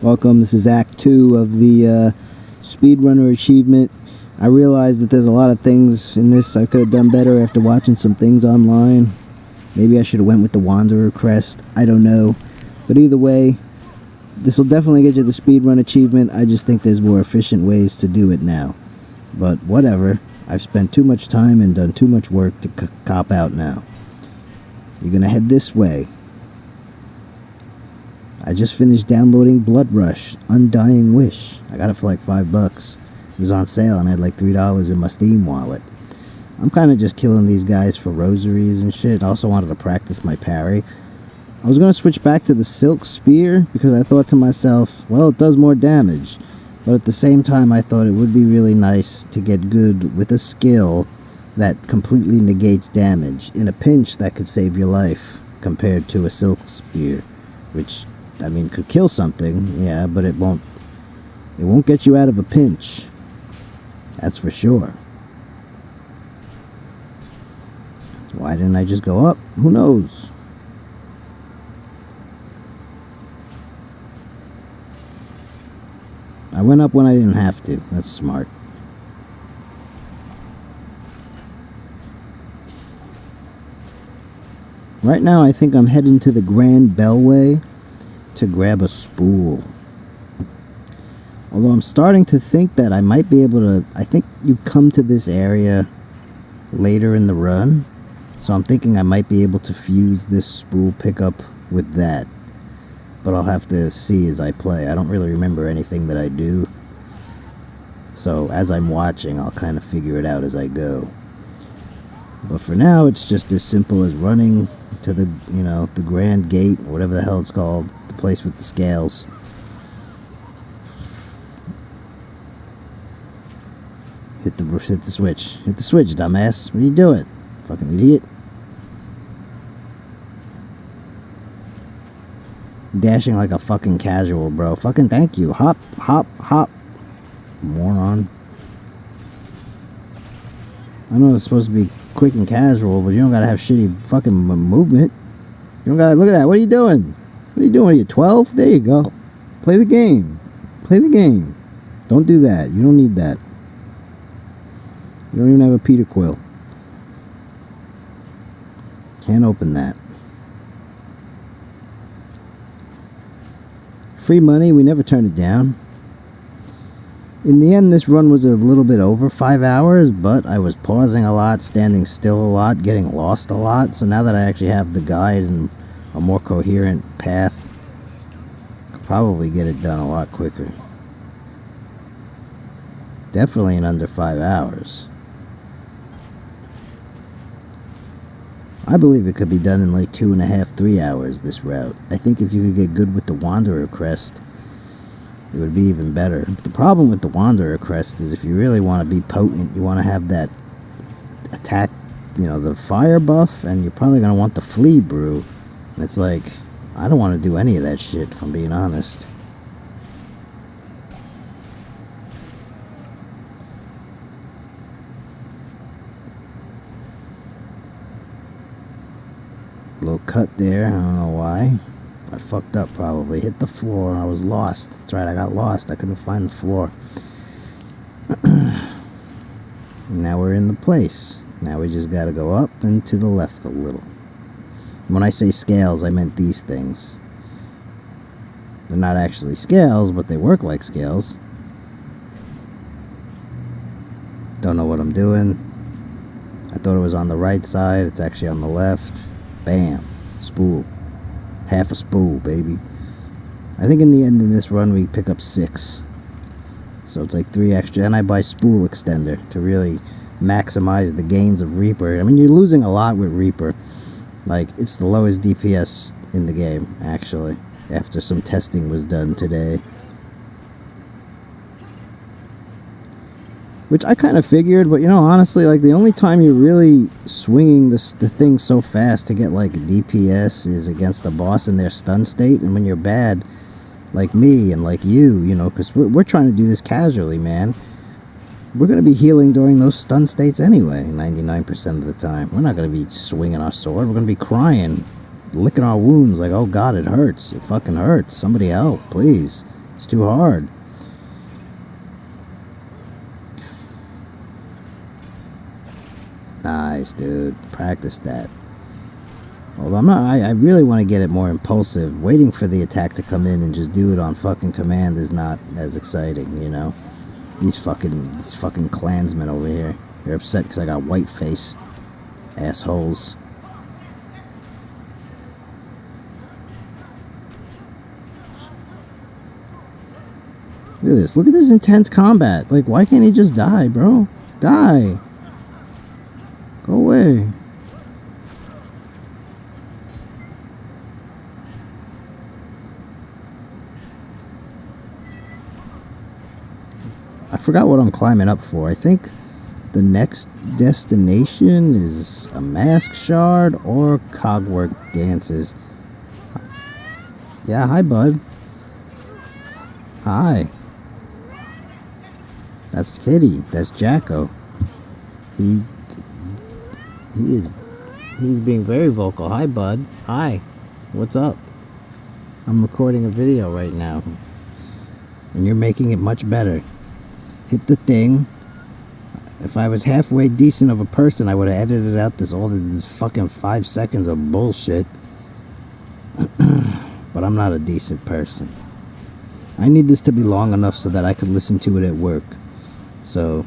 Welcome, this is Act 2 of the Speedrunner achievement. I realized that there's a lot of things in this I could have done better after watching some things online. Maybe I should have went with the Wanderer crest, I don't know. But either way, this will definitely get you the speedrun achievement. I just think there's more efficient ways to do it now. But whatever, I've spent too much time and done too much work to cop out now. You're gonna head this way. I just finished downloading Blood Rush, Undying Wish. I got it for like $5. It was on sale and I had like $3 in my Steam wallet. I'm kind of just killing these guys for rosaries and shit. I also wanted to practice my parry. I was going to switch back to the Silk Spear because I thought to myself, well, it does more damage. But at the same time, I thought it would be really nice to get good with a skill that completely negates damage. In a pinch, that could save your life compared to a Silk Spear, which, I mean, could kill something, yeah, but it won't get you out of a pinch. That's for sure. Why didn't I just go up? Who knows? I went up when I didn't have to. That's smart. Right now, I think I'm heading to the Grand Bellway to grab a spool. Although I'm starting to think that I might be able to... I think you come to this area later in the run. So I'm thinking I might be able to fuse this spool pickup with that. But I'll have to see as I play. I don't really remember anything that I do. So as I'm watching, I'll kind of figure it out as I go. But for now, it's just as simple as running to the, you know, the Grand Gate, or whatever the hell it's called. The place with the scales. Hit the switch. Hit the switch, dumbass. What are you doing? Fucking idiot. Dashing like a fucking casual, bro. Fucking thank you. Hop, hop, hop. Moron. I know it's supposed to be quick and casual, but you don't gotta have shitty fucking movement. You don't gotta... Look at that. What are you doing? What are you doing? Are you 12? There you go. Play the game. Play the game. Don't do that. You don't need that. You don't even have a Peter quill. Can't open that. Free money, we never turn it down. In the end, this run was a little bit over 5 hours, but I was pausing a lot, standing still a lot, getting lost a lot. So now that I actually have the guide and a more coherent path, I could probably get it done a lot quicker. Definitely in under 5 hours. I believe it could be done in like 2.5, 3 hours, this route. I think if you could get good with the Wanderer crest, it would be even better. But the problem with the Wanderer crest is if you really want to be potent, you want to have that attack, you know, the fire buff, and you're probably going to want the flea brew. And it's like, I don't want to do any of that shit, if I'm being honest. Little cut there, I don't know why. I fucked up probably. Hit the floor, I was lost. That's right, I got lost. I couldn't find the floor. Now we're in the place. Now we just gotta go up and to the left a little. When I say scales, I meant these things. They're not actually scales, but they work like scales. Don't know what I'm doing. I thought it was on the right side. It's actually on the left. Bam. Spool. Half a spool, baby. I think in the end of this run we pick up 6. So it's like 3 extra. And I buy Spool Extender to really maximize the gains of Reaper. I mean, you're losing a lot with Reaper. Like, it's the lowest DPS in the game, actually. After some testing was done today. Which I kind of figured, but you know, honestly, like, the only time you're really swinging the thing so fast to get, like, DPS is against a boss in their stun state. And when you're bad, like me and like you know, because we're trying to do this casually, man. We're going to be healing during those stun states anyway, 99% of the time. We're not going to be swinging our sword. We're going to be crying, licking our wounds like, oh God, it hurts. It fucking hurts. Somebody help, please. It's too hard. Nice, dude. Practice that. Although I'm not, I really want to get it more impulsive. Waiting for the attack to come in and just do it on fucking command is not as exciting, you know? These fucking clansmen over here. They're upset because I got white face. Assholes. Look at this. Look at this intense combat. Like, why can't he just die, bro? Die. Go away. I forgot what I'm climbing up for. I think the next destination is a mask shard or cogwork dances. Yeah, hi, bud. Hi. That's Kitty. That's Jacko. He's being very vocal. Hi, bud. Hi. What's up? I'm recording a video right now. And you're making it much better. Hit the thing. If I was halfway decent of a person, I would have edited out this fucking 5 seconds of bullshit. But I'm not a decent person. I need this to be long enough so that I could listen to it at work. So,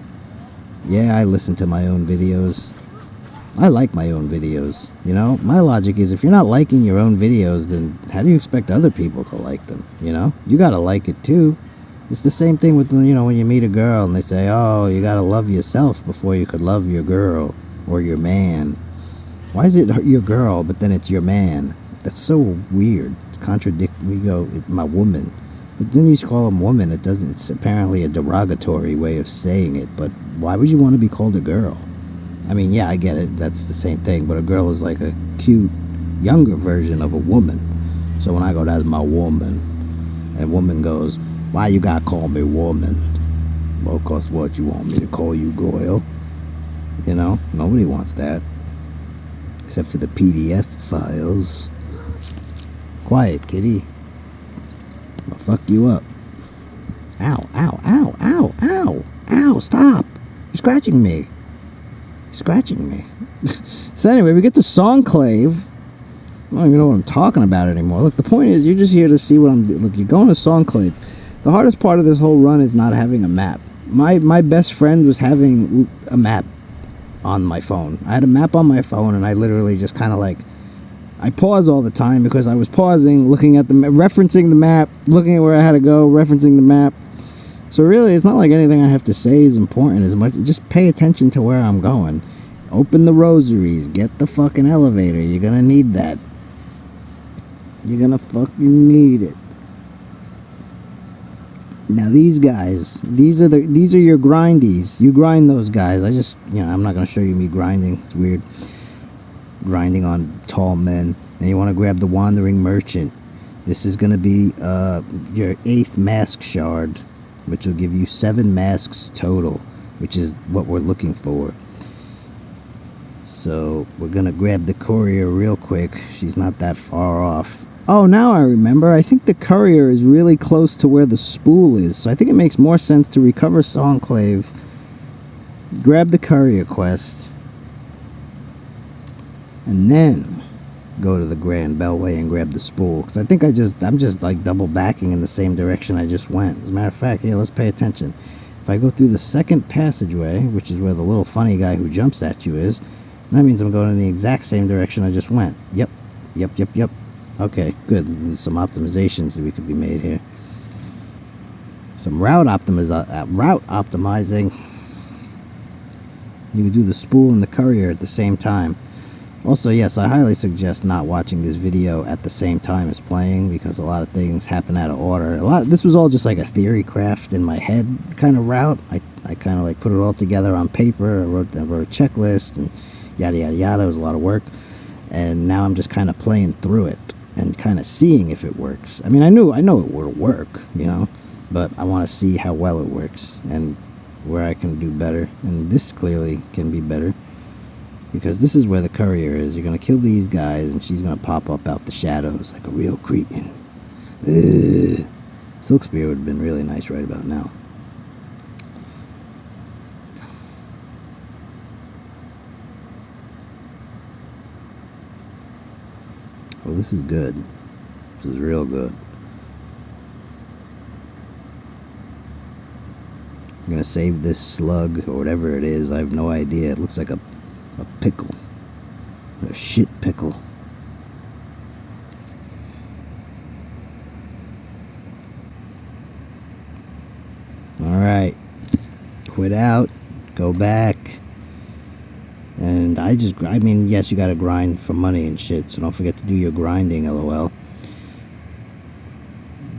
yeah, I listen to my own videos. I like my own videos, you know? My logic is if you're not liking your own videos, then how do you expect other people to like them, you know? You gotta like it too. It's the same thing with, you know, when you meet a girl and they say, oh, you gotta love yourself before you could love your girl or your man. Why is it your girl, but then it's your man? That's so weird. It's contradictory. You go, my woman. But then you call them woman. It's apparently a derogatory way of saying it, but why would you want to be called a girl? I mean, yeah, I get it. That's the same thing, but a girl is like a cute, younger version of a woman. So when I go, that's my woman, and woman goes, why you gotta call me woman? Well, cause what, you want me to call you girl? You know, nobody wants that. Except for the PDF files. Quiet, kitty. I'll fuck you up. Ow, ow, ow, ow, ow, ow, stop. You're scratching me. You're scratching me. So anyway, we get to Songclave. I don't even know what I'm talking about anymore. Look, the point is, you're just here to see what I'm doing. Look, you're going to Songclave. The hardest part of this whole run is not having a map. My best friend was having a map on my phone. I had a map on my phone, and I literally just kind of like, I pause all the time because I was pausing, looking at the referencing the map, looking at where I had to go, referencing the map. So really, it's not like anything I have to say is important as much. Just pay attention to where I'm going. Open the rosaries. Get the fucking elevator. You're gonna need that. You're gonna fucking need it. Now these guys, these are your grindies. You grind those guys. I'm not gonna show you me grinding. It's weird. Grinding on tall men. And you want to grab the Wandering Merchant. This is gonna be your 8th mask shard, which will give you 7 masks total, which is what we're looking for. So we're gonna grab the courier real quick. She's not that far off. Oh, now I remember. I think the courier is really close to where the spool is, so I think it makes more sense to recover Songclave, grab the courier quest, and then go to the Grand Bellway and grab the spool. Because I think I'm just like double backing in the same direction I just went. As a matter of fact, here, let's pay attention. If I go through the second passageway, which is where the little funny guy who jumps at you is, that means I'm going in the exact same direction I just went. Yep. Okay, good. There's some optimizations that we could be made here. Some route optimizing. You could do the spool and the courier at the same time. Also, yes, I highly suggest not watching this video at the same time as playing, because a lot of things happen out of order. This was all just like a theory craft in my head kind of route. I kind of like put it all together on paper. I wrote a checklist and yada yada yada. It was a lot of work, and now I'm just kind of playing through it and kind of seeing if it works. I mean, I know it will work, you know, but I want to see how well it works and where I can do better. And this clearly can be better, because this is where the courier is. You're going to kill these guys, and she's going to pop up out the shadows like a real cretin. Ugh. Silk Spear would have been really nice right about now. Well, this is good. This is real good. I'm gonna save this slug or whatever it is. I have no idea. It looks like a pickle. A shit pickle. Alright. Quit out. Go back. And I mean, yes, you gotta grind for money and shit, so don't forget to do your grinding, lol.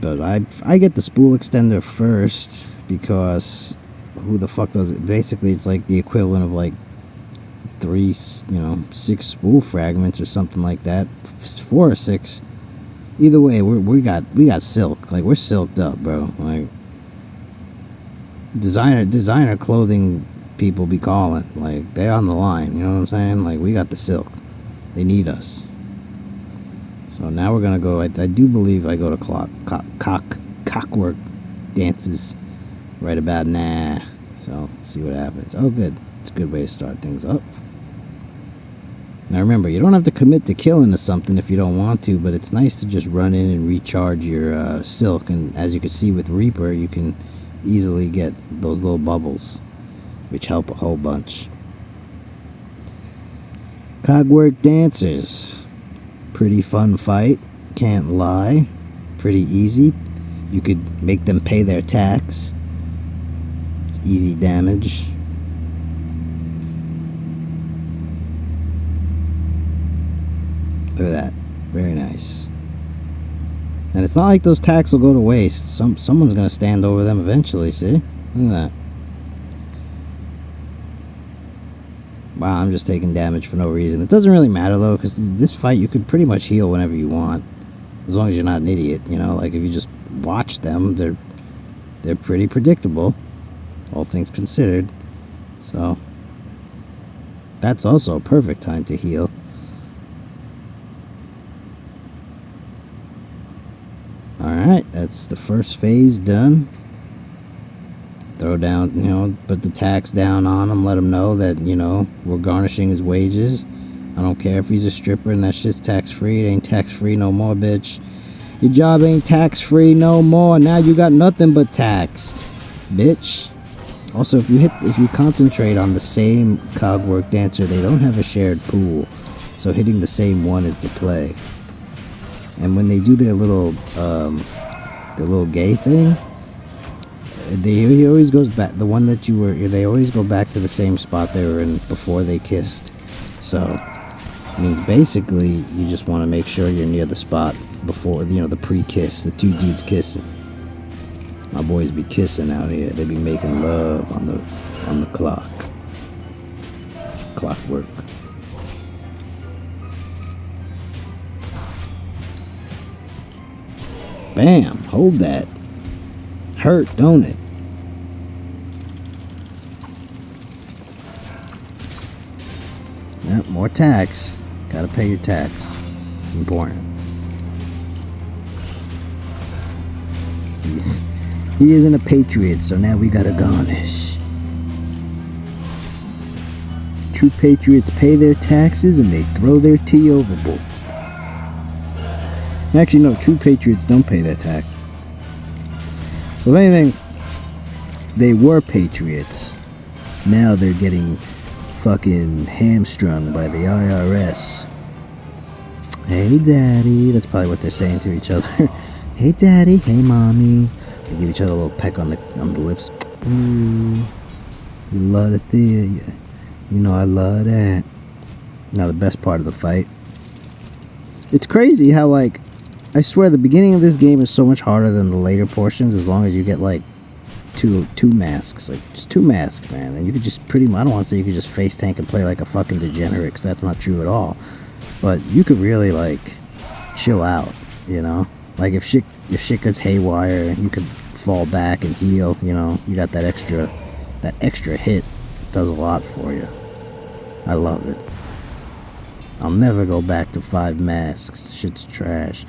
But I get the Spool Extender first, because who the fuck does it? Basically, it's like the equivalent of like 6 spool fragments or something like that. 4 or 6. Either way, we got silk. Like, we're silked up, bro. Like, designer clothing people be calling. Like, they on the line, you know what I'm saying? Like, we got the silk. They need us. So now we're gonna go. I do believe I go to Cogwork dances right about now. So see what happens. Oh, good. It's a good way to start things up. Now remember, you don't have to commit to killing something if you don't want to, but it's nice to just run in and recharge your silk. And as you can see with Reaper, you can easily get those little bubbles, which help a whole bunch. Cogwork dancers. Pretty fun fight, can't lie. Pretty easy. You could make them pay their tax. It's easy damage. Look at that. Very nice. And it's not like those tax will go to waste. Someone's gonna stand over them eventually, see? Look at that. Wow, I'm just taking damage for no reason. It doesn't really matter, though, because this fight you could pretty much heal whenever you want. As long as you're not an idiot, you know? Like, if you just watch them, they're pretty predictable, all things considered. So, that's also a perfect time to heal. Alright, that's the first phase done. Throw down, put the tax down on him, let him know that, we're garnishing his wages. I don't care if he's a stripper and that shit's tax-free. It ain't tax-free no more, bitch. Your job ain't tax-free no more. Now you got nothing but tax, bitch. Also, if you concentrate on the same Cogwork dancer, they don't have a shared pool. So hitting the same one is the play. And when they do their little gay thing, he always goes back. The one that they always go back to the same spot they were in before they kissed. So, it means basically you just want to make sure you're near the spot before, the pre-kiss, the two dudes kissing. My boys be kissing out here. They be making love on the clockwork. Bam! Hold that. Hurt, don't it? Yep, more tax. Gotta pay your tax. It's important. He isn't a patriot, so now we gotta garnish. True patriots pay their taxes and they throw their tea overboard. Actually, no, true patriots don't pay their tax. So if anything, they were patriots. Now they're getting fucking hamstrung by the IRS. Hey, daddy. That's probably what they're saying to each other. Hey, daddy. Hey, mommy. They give each other a little peck on the lips. Ooh, you love it there. I love that. Now the best part of the fight. It's crazy how, I swear the beginning of this game is so much harder than the later portions, as long as you get two masks. Just 2 masks, man. And you could just I don't want to say you could just face tank and play like a fucking degenerate, because that's not true at all. But you could really chill out, Like if shit gets haywire, you could fall back and heal, You got that extra hit. Does a lot for you. I love it. I'll never go back to 5 masks. Shit's trash.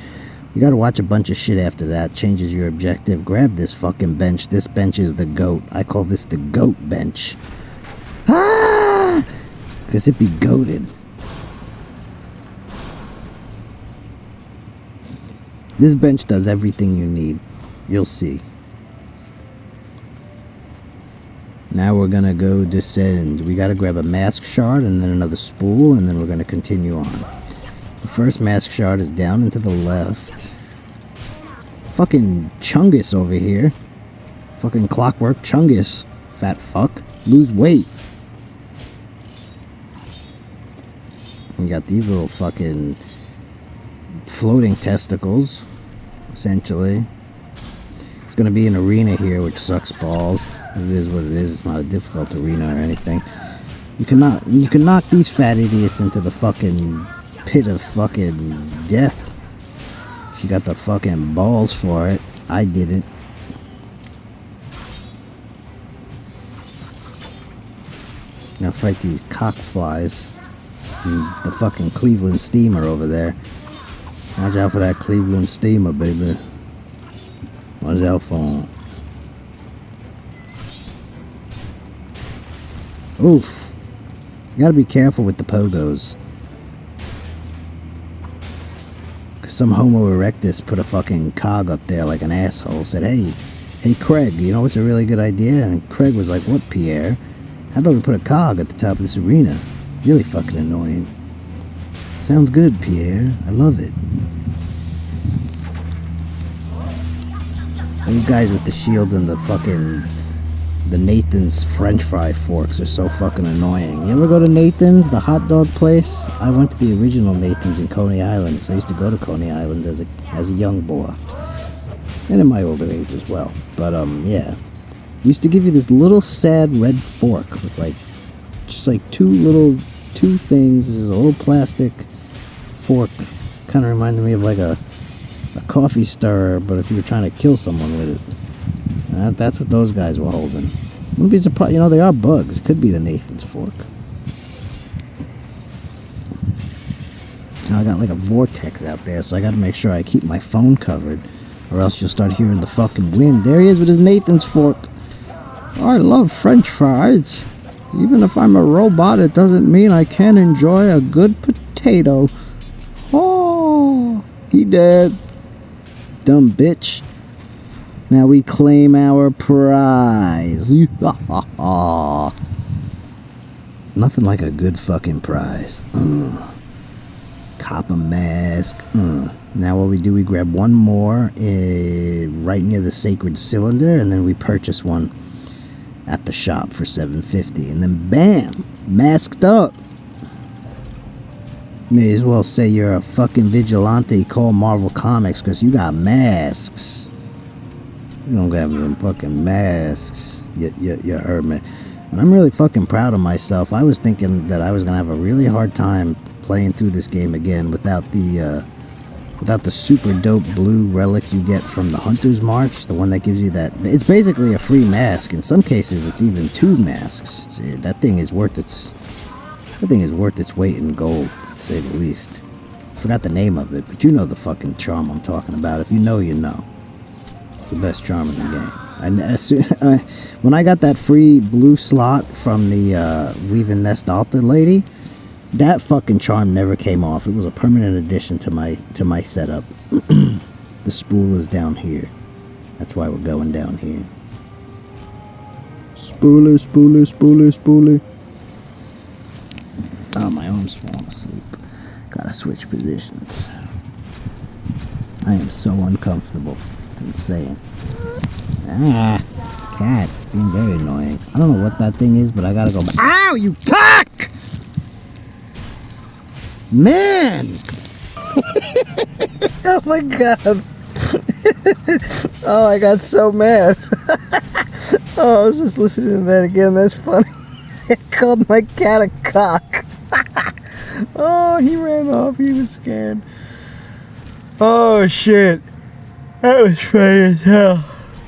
You gotta watch a bunch of shit after that. Changes your objective. Grab this fucking bench. This bench is the GOAT. I call this the GOAT bench. Ah! Because it be goated. This bench does everything you need. You'll see. Now we're gonna go descend. We gotta grab a mask shard and then another spool, and then we're gonna continue on. The first mask shard is down and to the left. Fucking Chungus over here. Fucking Clockwork Chungus. Fat fuck. Lose weight. You got these little fucking floating testicles, essentially. It's gonna be an arena here, which sucks balls. It is what it is. It's not a difficult arena or anything. You can knock these fat idiots into the fucking pit of fucking death. If you got the fucking balls for it. I did it. Now fight these cockflies. And the fucking Cleveland steamer over there. Watch out for that Cleveland steamer, baby. Watch out for him. Oof. You gotta be careful with the pogos. Cause some Homo erectus put a fucking cog up there like an asshole. Said, hey Craig, you know what's a really good idea? And Craig was like, what, Pierre? How about we put a cog at the top of this arena? Really fucking annoying. Sounds good, Pierre. I love it. Those guys with the shields and the fucking... the Nathan's French fry forks are so fucking annoying. You ever go to Nathan's, the hot dog place? I went to the original Nathan's in Coney Island, so I used to go to Coney Island as a young boy. And in my older age as well. But, yeah. Used to give you this little sad red fork with, like, just like two things. This is a little plastic fork. Kind of reminded me of like a coffee stirrer, but if you were trying to kill someone with it. That's what those guys were holding. Wouldn't be surprised. You know, they are bugs. It could be the Nathan's fork. Now I got like a vortex out there, so I got to make sure I keep my phone covered, or else you'll start hearing the fucking wind. There he is with his Nathan's fork. I love French fries. Even if I'm a robot, it doesn't mean I can't enjoy a good potato. Oh, he dead. Dumb bitch. Now we claim our prize. Nothing like a good fucking prize. Copper mask. Now what we do, we grab one more right near the sacred cylinder, and then we purchase one at the shop for $7.50, and then bam, masked up. May as well say you're a fucking vigilante. Call Marvel Comics, because you got masks. You don't have them fucking masks. You heard me. And I'm really fucking proud of myself. I was thinking that I was gonna have a really hard time playing through this game again without the super dope blue relic you get from the Hunter's March, the one that gives you that. It's basically a free mask. In some cases, it's even 2 masks. That thing is worth its weight in gold, to say the least. I forgot the name of it, but you know the fucking charm I'm talking about. If you know, you know. It's the best charm in the game. When I got that free blue slot from the Weaving Nest Altar lady, that fucking charm never came off. It was a permanent addition to my setup. The spool is down here. That's why we're going down here. Spoolie, spoolie, spoolie, spoolie. Oh, my arm's falling asleep. Gotta switch positions. I am so uncomfortable. It's insane. Ah, this cat being very annoying. I don't know what that thing is, but I gotta go back. Ow, you cock! Man! Oh my god. Oh, I got so mad. Oh, I was just listening to that again. That's funny. I called my cat a cock. Oh, he ran off. He was scared. Oh, shit. That was funny as hell.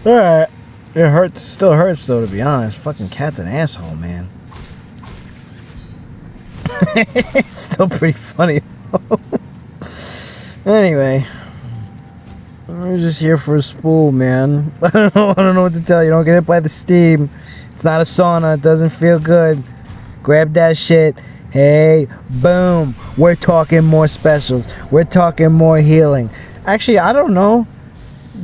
Alright. It hurts. Still hurts, though, to be honest. Fucking cat's an asshole, man. It's still pretty funny, though. Anyway. I was just here for a spool, man. I don't know what to tell you. Don't get hit by the steam. It's not a sauna. It doesn't feel good. Grab that shit. Hey, boom. We're talking more specials. We're talking more healing. Actually, I don't know.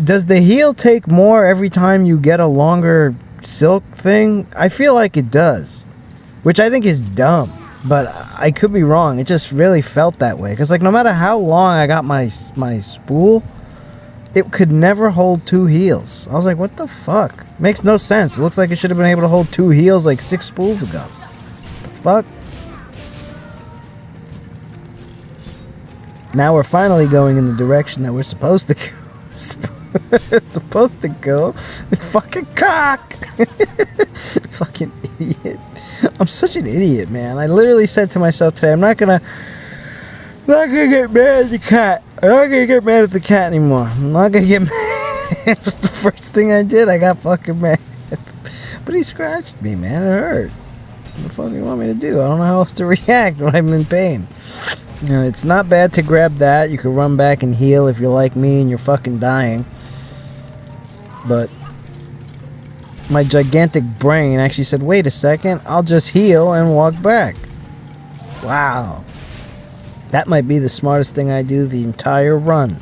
Does the heal take more every time you get a longer silk thing? I feel like it does. Which I think is dumb. But I could be wrong. It just really felt that way. Because, like, no matter how long I got my spool, it could never hold 2 heals. I was like, what the fuck? Makes no sense. It looks like it should have been able to hold 2 heals like 6 spools ago. The fuck? Now we're finally going in the direction that we're supposed to go. Supposed to go. Fucking cock! Fucking idiot. I'm such an idiot, man. I literally said to myself today, I'm not gonna get mad at the cat. I'm not gonna get mad at the cat anymore. I'm not gonna get mad. It was the first thing I did. I got fucking mad. But he scratched me, man. It hurt. What the fuck do you want me to do? I don't know how else to react when I'm in pain. You know, it's not bad to grab that. You can run back and heal if you're like me and you're fucking dying. But my gigantic brain actually said, wait a second, I'll just heal and walk back. Wow. That might be the smartest thing I do the entire run.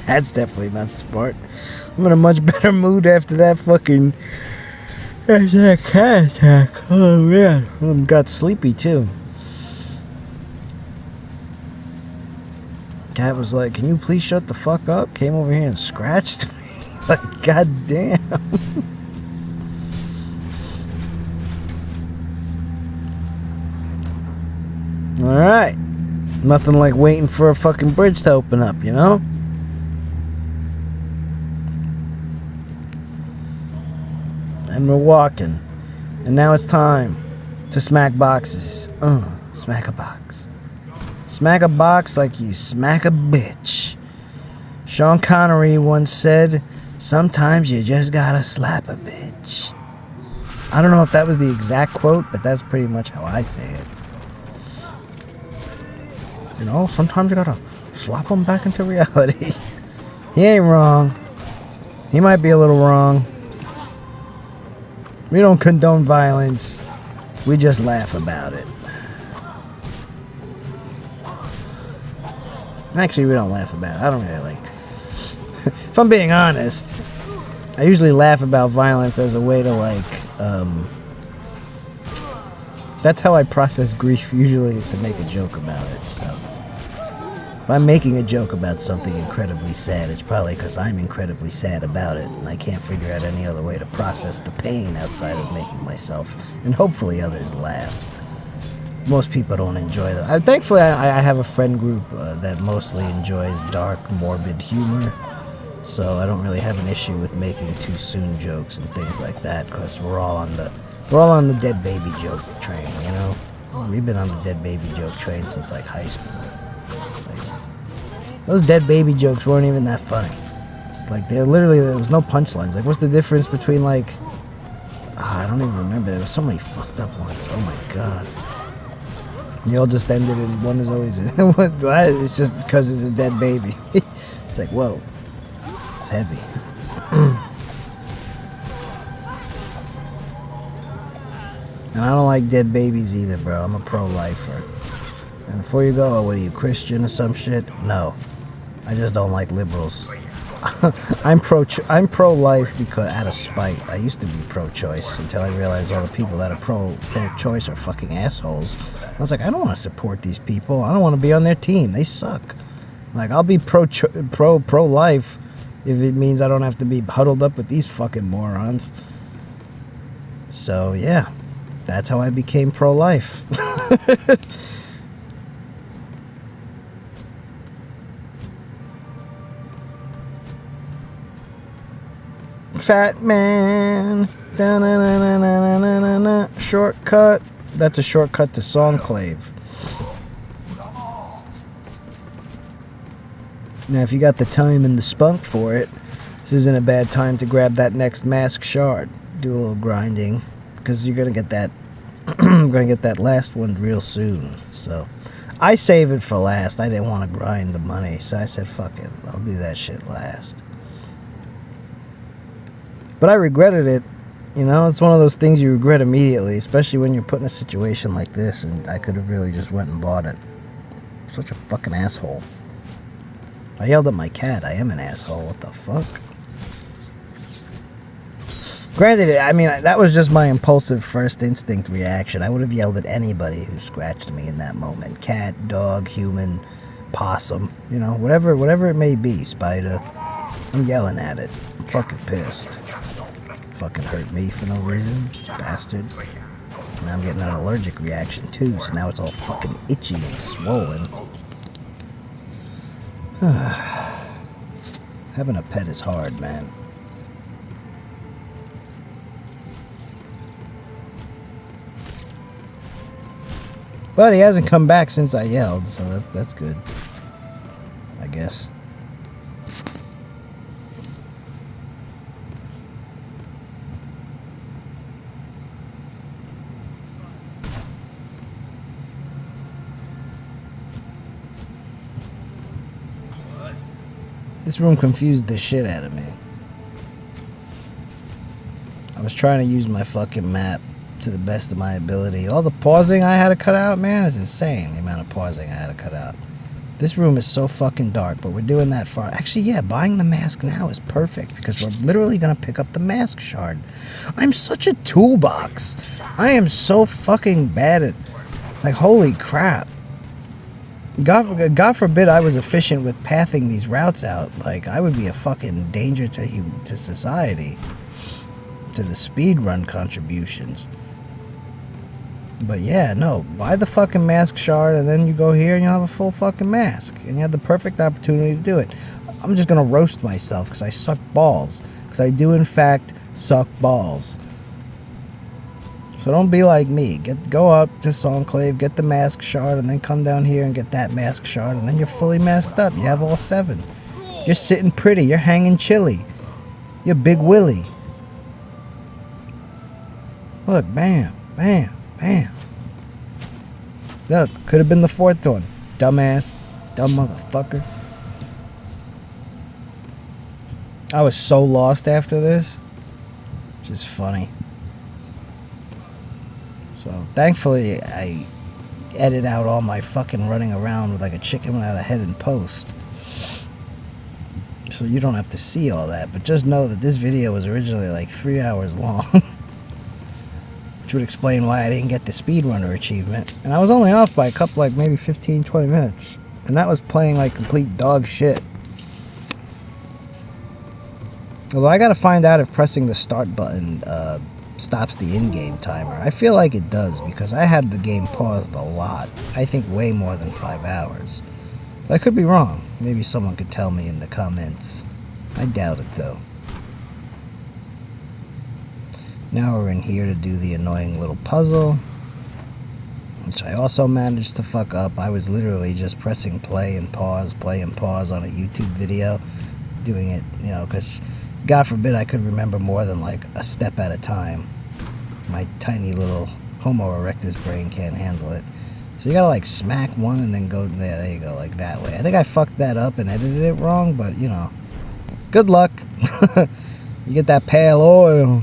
That's definitely not smart. I'm in a much better mood after that fucking... After that cat attack. Oh man. I got sleepy too. Cat was like, can you please shut the fuck up? Came over here and scratched me. Like, goddamn. Alright. Nothing like waiting for a fucking bridge to open up, you know? And we're walking. And now it's time to smack boxes. Smack a box. Smack a box like you smack a bitch. Sean Connery once said, sometimes you just gotta slap a bitch. I don't know if that was the exact quote, but that's pretty much how I say it. You know, sometimes you gotta slap them back into reality. He ain't wrong. He might be a little wrong. We don't condone violence. We just laugh about it. Actually, we don't laugh about it. I don't really like... If I'm being honest, I usually laugh about violence as a way to, like, that's how I process grief usually, is to make a joke about it, so... If I'm making a joke about something incredibly sad, it's probably because I'm incredibly sad about it, and I can't figure out any other way to process the pain outside of making myself, and hopefully others laugh. Most people don't enjoy that. Thankfully, I have a friend group that mostly enjoys dark, morbid humor, so I don't really have an issue with making too soon jokes and things like that, because we're all on the dead baby joke train, you know? We've been on the dead baby joke train since like high school. Those dead baby jokes weren't even that funny. Like, there was no punchlines. Like, what's the difference between, like... I don't even remember. There was so many fucked up ones. Oh my god. They all just ended in one is always... It's just because it's a dead baby. It's like, whoa. It's heavy. And I don't like dead babies either, bro. I'm a pro-lifer. And before you go, what are you, Christian or some shit? No. I just don't like liberals. I'm pro-life because out of spite. I used to be pro-choice until I realized all the people that are pro-choice are fucking assholes. I was like, I don't want to support these people. I don't want to be on their team. They suck. Like, I'll be pro-life if it means I don't have to be huddled up with these fucking morons. So, yeah. That's how I became pro-life. Fat man. Da-na-na-na-na-na-na-na. Shortcut. That's a shortcut to Songclave. Now, if you got the time and the spunk for it, this isn't a bad time to grab that next mask shard. Do a little grinding, because you're gonna get that. I'm gonna get that last one real soon. So, I save it for last. I didn't want to grind the money, so I said, fuck it. I'll do that shit last. But I regretted it. You know, it's one of those things you regret immediately, especially when you're put in a situation like this, and I could have really just went and bought it. Such a fucking asshole. I yelled at my cat. I am an asshole. What the fuck? Granted, I mean, that was just my impulsive first instinct reaction. I would have yelled at anybody who scratched me in that moment. Cat, dog, human, possum, you know, whatever it may be, spider. I'm yelling at it. I'm fucking pissed. Fucking hurt me for no reason, bastard. Now I'm getting an allergic reaction too, so now it's all fucking itchy and swollen. Having a pet is hard, man. But he hasn't come back since I yelled, so that's good, I guess. This room confused the shit out of me. I was trying to use my fucking map to the best of my ability. All the pausing I had to cut out, man, is insane. The amount of pausing I had to cut out. This room is so fucking dark, but we're doing that far. Actually, yeah, buying the mask now is perfect because we're literally going to pick up the mask shard. I'm such a toolbox. I am so fucking bad at... Like, holy crap. God forbid I was efficient with pathing these routes out. Like, I would be a fucking danger to society. To the speedrun contributions. But yeah, no, buy the fucking mask shard and then you go here and you'll have a full fucking mask. And you have the perfect opportunity to do it. I'm just gonna roast myself because I suck balls. Because I do in fact suck balls. So don't be like me. Go up to Songclave, get the mask shard, and then come down here and get that mask shard, and then you're fully masked up. You have all 7. You're sitting pretty, you're hanging chilly. You're Big Willie. Look, bam, bam, bam. Look, could have been the 4th one. Dumbass. Dumb motherfucker. I was so lost after this. Just funny. So, thankfully, I edit out all my fucking running around with like a chicken without a head in post. So you don't have to see all that. But just know that this video was originally like 3 hours long. Which would explain why I didn't get the Speedrunner achievement. And I was only off by a couple, like maybe 15-20 minutes. And that was playing like complete dog shit. Although I gotta find out if pressing the start button stops the in-game timer. I feel like it does because I had the game paused a lot. I think way more than 5 hours. But I could be wrong. Maybe someone could tell me in the comments. I doubt it though. Now we're in here to do the annoying little puzzle, which I also managed to fuck up. I was literally just pressing play and pause on a YouTube video, doing it, you know, because God forbid I could remember more than like a step at a time. My tiny little Homo erectus brain can't handle it. So you gotta like smack one and then go there you go, like that way. I think I fucked that up and edited it wrong, but you know, good luck. You get that pale oil.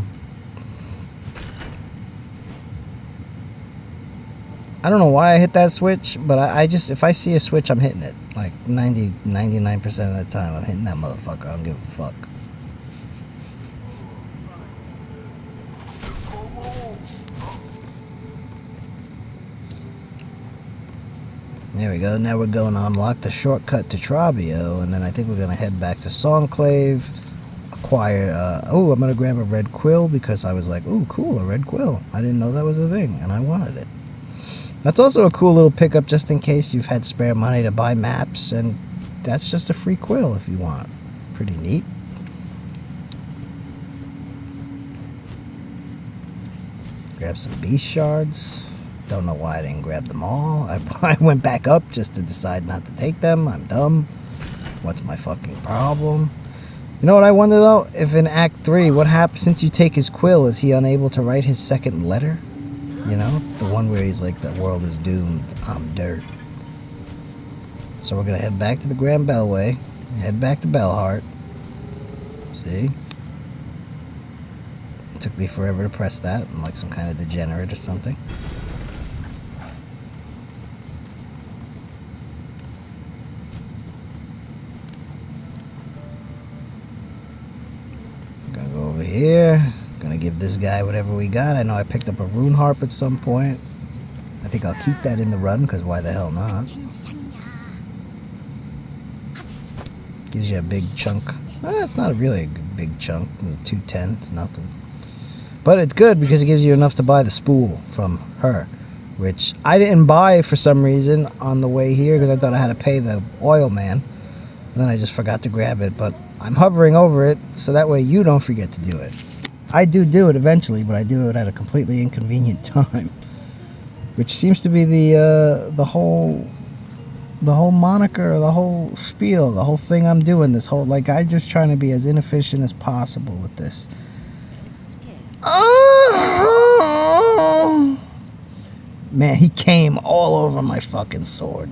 I don't know why I hit that switch, but I just, if I see a switch, I'm hitting it. Like 99% of the time, I'm hitting that motherfucker. I don't give a fuck. There we go. Now we're going to unlock the shortcut to Trobbio, and then I think we're going to head back to Songclave, acquire, oh, I'm going to grab a red quill because I was like, oh, cool, a red quill. I didn't know that was a thing, and I wanted it. That's also a cool little pickup just in case you've had spare money to buy maps, and that's just a free quill if you want. Pretty neat. Grab some beast shards. Don't know why I didn't grab them all. I went back up just to decide not to take them. I'm dumb. What's my fucking problem? You know what I wonder though? If in Act 3, what happens since you take his quill? Is he unable to write his second letter? You know, the one where he's like, the world is doomed, I'm dirt. So we're going to head back to the Grand Bellway, head back to Bellhart. See? It took me forever to press that. I'm like some kind of degenerate or something. Gonna go over here. Gonna give this guy whatever we got. I know I picked up a Rune Harp at some point. I think I'll keep that in the run, because why the hell not? Gives you a big chunk. It's not really a big chunk. It's 210. It's nothing. But it's good because it gives you enough to buy the spool from her, which I didn't buy for some reason on the way here because I thought I had to pay the oil man. And then I just forgot to grab it. But I'm hovering over it so that way you don't forget to do it. I do it eventually, but I do it at a completely inconvenient time. Which seems to be the whole moniker, the whole spiel, the whole thing I'm doing. This whole, like, I'm just trying to be as inefficient as possible with this. Oh! Man, he came all over my fucking sword.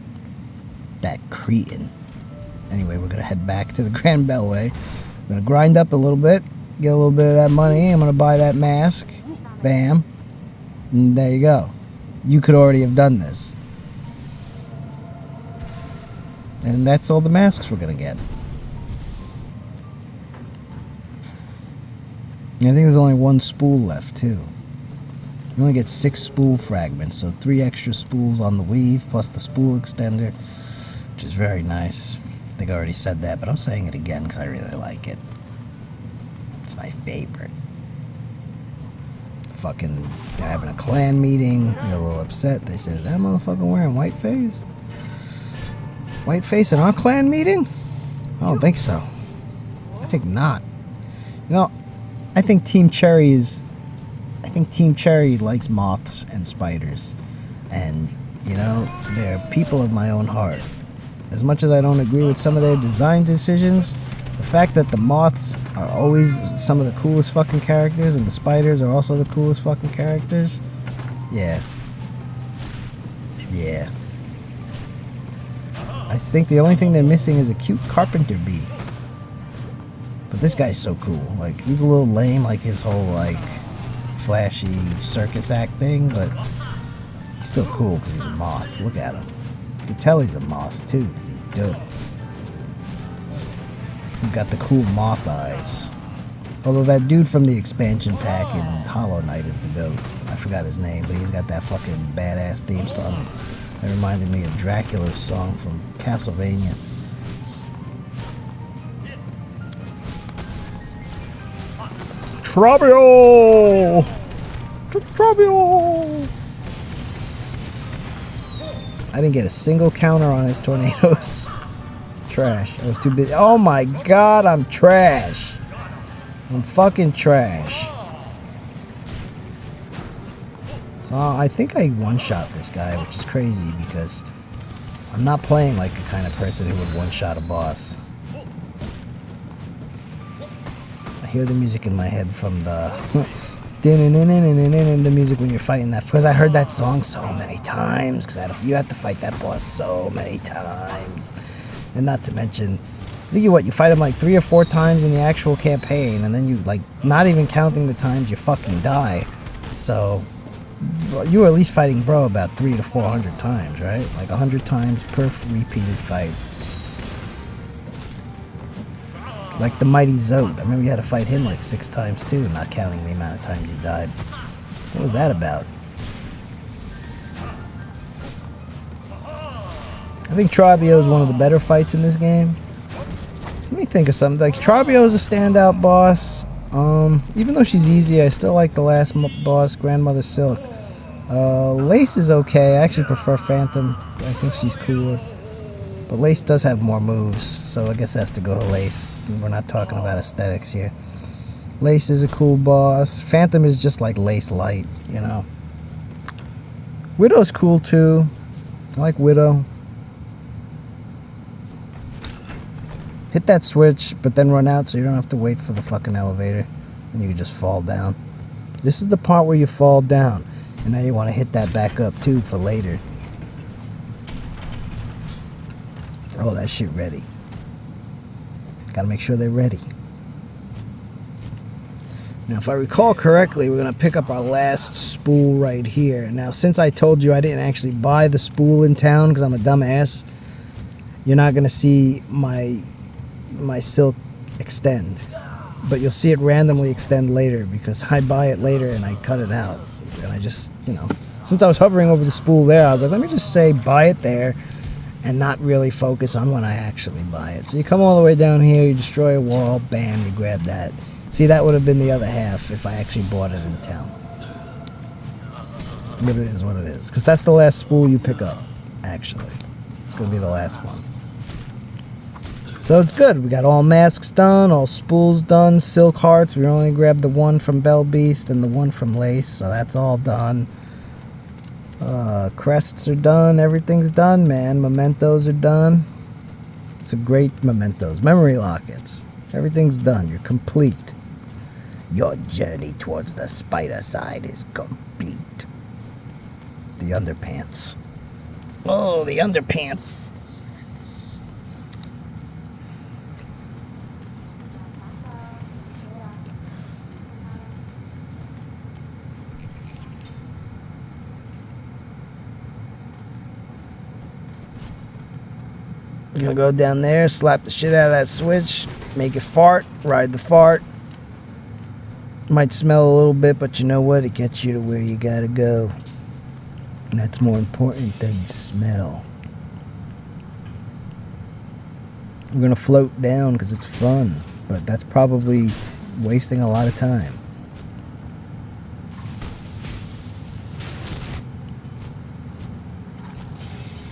That cretin. Anyway, we're gonna head back to the Grand Bellway. I'm gonna grind up a little bit, get a little bit of that money. I'm gonna buy that mask. Bam. And there you go. You could already have done this. And that's all the masks we're going to get. And I think there's only one spool left, too. You only get 6 spool fragments, so 3 extra spools on the weave, plus the spool extender, which is very nice. I think I already said that, but I'm saying it again because I really like it. It's my favorite. Fucking, they're having a clan meeting. They're a little upset. They says, that motherfucker wearing white face? White face in our clan meeting? I don't think so. I think not. You know, I think Team Cherry likes moths and spiders. And, you know, they're people of my own heart. As much as I don't agree with some of their design decisions, the fact that the moths are always some of the coolest fucking characters and the spiders are also the coolest fucking characters. Yeah. Yeah. I think the only thing they're missing is a cute carpenter bee. But this guy's so cool. Like, he's a little lame, like his whole, like, flashy circus act thing, but he's still cool because he's a moth. Look at him. You can tell he's a moth, too, because he's dope. He's got the cool moth eyes. Although that dude from the expansion pack in Hollow Knight is the GOAT. I forgot his name, but he's got that fucking badass theme song. That reminded me of Dracula's song from Castlevania. Trobbio! Trobbio! I didn't get a single counter on his tornadoes. Trash. I was too busy. Oh my god, I'm trash. I'm fucking trash. So I think I one-shot this guy, which is crazy because I'm not playing like the kind of person who would one-shot a boss. I hear the music in my head from the the music when you're fighting that, because I heard that song so many times, because you have to fight that boss so many times. And not to mention, I think you fight him like 3 or 4 times in the actual campaign, and then you, like, not even counting the times you fucking die. So you were at least fighting bro about 300 to 400 times, right? Like 100 times per repeated fight. Like the mighty Zod. I remember you had to fight him like 6 times too, not counting the amount of times you died. What was that about? I think Trobbio is one of the better fights in this game. Let me think of something. Like, Trobbio is a standout boss. Even though she's easy, I still like the last boss, Grandmother Silk. Lace is okay. I actually prefer Phantom. I think she's cooler. But Lace does have more moves, so I guess that's to go to Lace. We're not talking about aesthetics here. Lace is a cool boss. Phantom is just like Lace light, you know. Widow's cool too. I like Widow. Hit that switch, but then run out so you don't have to wait for the fucking elevator. And you can just fall down. This is the part where you fall down. And now you want to hit that back up too for later. Oh, that shit ready. Gotta make sure they're ready. Now, if I recall correctly, we're going to pick up our last spool right here. Now, since I told you I didn't actually buy the spool in town because I'm a dumbass, you're not going to see my silk extend. But you'll see it randomly extend later because I buy it later and I cut it out. And I just, you know, since I was hovering over the spool there, I was like, let me just say buy it there and not really focus on when I actually buy it. So you come all the way down here, you destroy a wall, bam, you grab that. See, that would have been the other half if I actually bought it in town. But it is what it is. Because that's the last spool you pick up, actually. It's going to be the last one. So it's good. We got all masks done, all spools done, silk hearts. We only grabbed the one from Bell Beast and the one from Lace, so that's all done. Crests are done. Everything's done, man. Mementos are done. It's a great mementos. Memory lockets. Everything's done. You're complete. Your journey towards the spider side is complete. The underpants. Oh, the underpants. Gonna go down there, slap the shit out of that switch, make it fart, ride the fart. Might smell a little bit, but you know what? It gets you to where you gotta go. And that's more important than smell. We're gonna float down because it's fun, but that's probably wasting a lot of time.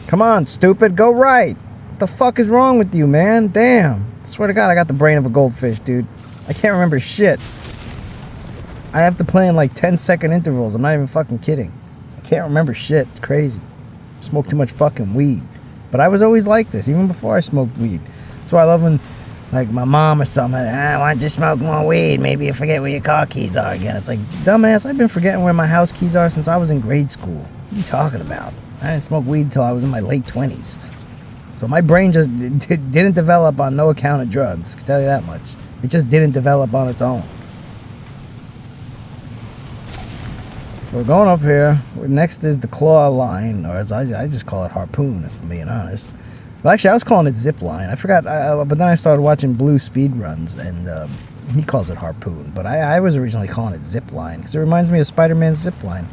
Come on, stupid, go right. What the fuck is wrong with you, man? Damn. I swear to God, I got the brain of a goldfish, dude. I can't remember shit. I have to play in like 10-second intervals. I'm not even fucking kidding. I can't remember shit. It's crazy. I smoke too much fucking weed. But I was always like this, even before I smoked weed. That's why I love when, like, my mom or something, why don't you smoke more weed? Maybe you forget where your car keys are again. It's like, dumbass, I've been forgetting where my house keys are since I was in grade school. What are you talking about? I didn't smoke weed until I was in my late 20s. So my brain just didn't develop on no account of drugs. I can tell you that much. It just didn't develop on its own. So we're going up here. Next is the claw line, or as I just call it harpoon, if I'm being honest. Well, actually, I was calling it zip line. I forgot, but then I started watching Blue speedruns, and he calls it harpoon. But I was originally calling it zip line, because it reminds me of Spider-Man's zip line.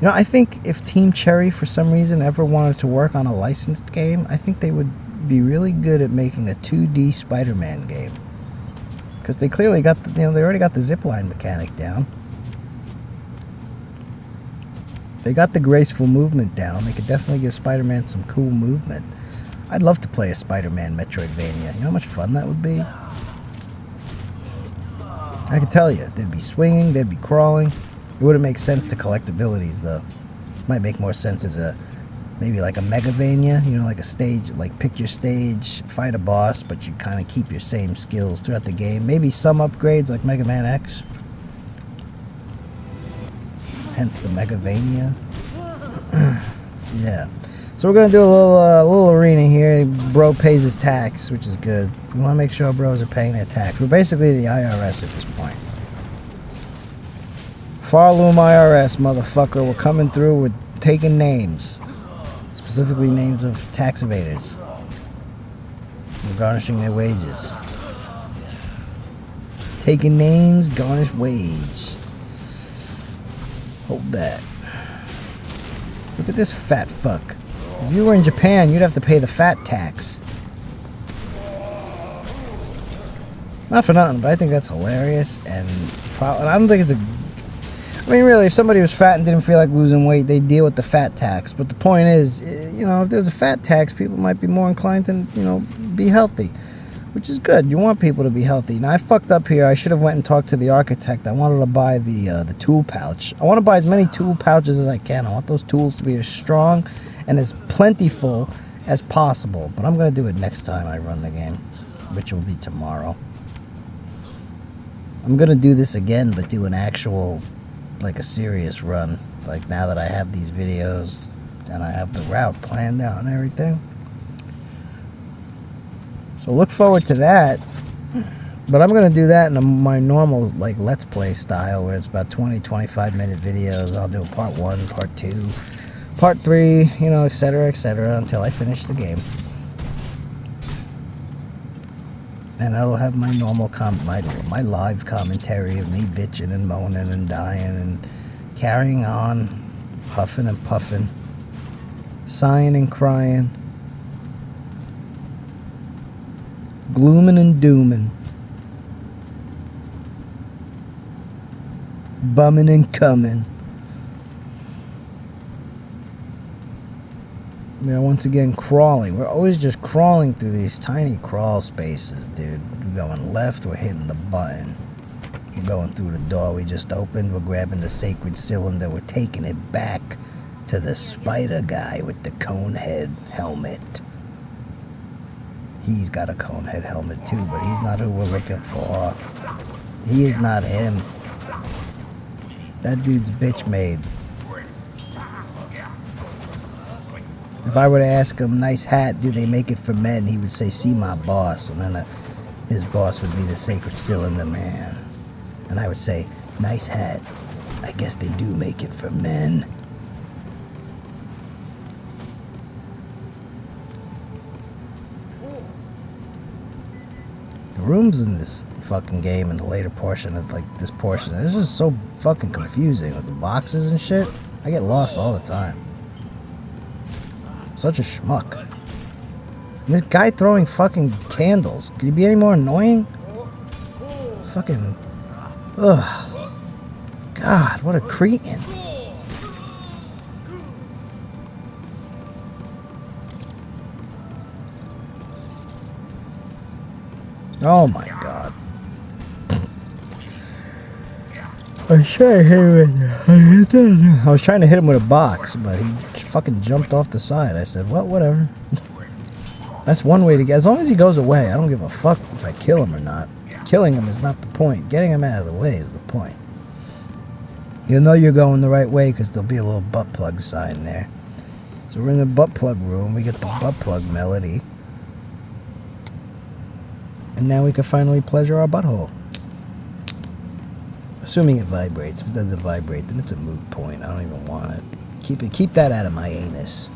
You know, I think if Team Cherry, for some reason, ever wanted to work on a licensed game, I think they would be really good at making a 2D Spider-Man game. Because they clearly got the, they already got the zipline mechanic down. They got the graceful movement down. They could definitely give Spider-Man some cool movement. I'd love to play a Spider-Man Metroidvania. You know how much fun that would be? I can tell you, they'd be swinging, they'd be crawling. It wouldn't make sense to collect abilities, though. Might make more sense as a, maybe like a Megavania, you know, like a stage, like pick your stage, fight a boss, but you kind of keep your same skills throughout the game. Maybe some upgrades like Mega Man X. Hence the Megavania. Yeah. So we're going to do a little arena here. Bro pays his tax, which is good. We want to make sure bros are paying their tax. We're basically the IRS at this point. Farloom IRS, motherfucker. We're coming through with taking names. Specifically names of tax evaders. We're garnishing their wages. Taking names, garnish wage. Hold that. Look at this fat fuck. If you were in Japan, you'd have to pay the fat tax. Not for nothing, but I think that's hilarious. And I don't think it's a... I mean, really, if somebody was fat and didn't feel like losing weight, they'd deal with the fat tax. But the point is, you know, if there's a fat tax, people might be more inclined to, you know, be healthy. Which is good. You want people to be healthy. Now, I fucked up here. I should have went and talked to the architect. I wanted to buy the tool pouch. I want to buy as many tool pouches as I can. I want those tools to be as strong and as plentiful as possible. But I'm going to do it next time I run the game, which will be tomorrow. I'm going to do this again, but do an actual, like a serious run. Like now that I have these videos and I have the route planned out and everything. So look forward to that. But I'm going to do that in my normal, like, Let's Play style, where it's about 20-25 minute videos. I'll do part 1, part 2, part 3, you know, etc., until I finish the game. And I'll have my normal, my live commentary of me bitching and moaning and dying and carrying on, huffing and puffing, sighing and crying, glooming and dooming, bumming and coming. You know, once again, crawling. We're always just crawling through these tiny crawl spaces, dude. We're going left, we're hitting the button. We're going through the door we just opened, we're grabbing the sacred cylinder, we're taking it back to the spider guy with the cone head helmet. He's got a cone head helmet too, but he's not who we're looking for. He is not him. That dude's bitch made. If I were to ask him, nice hat, do they make it for men? He would say, see my boss. And then his boss would be the Sacred Cylinder Man. And I would say, nice hat, I guess they do make it for men. The rooms in this fucking game, in the later portion of, like, this portion, it's just so fucking confusing with the boxes and shit. I get lost all the time. Such a schmuck. And this guy throwing fucking candles. Could he be any more annoying? Fucking... Ugh. God, what a cretin. Oh my god. I was trying to hit him with a box, but he fucking jumped off the side. I said, well, whatever. That's one way to get... As long as he goes away, I don't give a fuck if I kill him or not. Killing him is not the point. Getting him out of the way is the point. You'll know you're going the right way because there'll be a little butt plug sign there. So we're in the butt plug room. We get the butt plug melody. And now we can finally pleasure our butthole. Assuming it vibrates. If it doesn't vibrate, then it's a moot point. I don't even want it. Keep that out of my anus.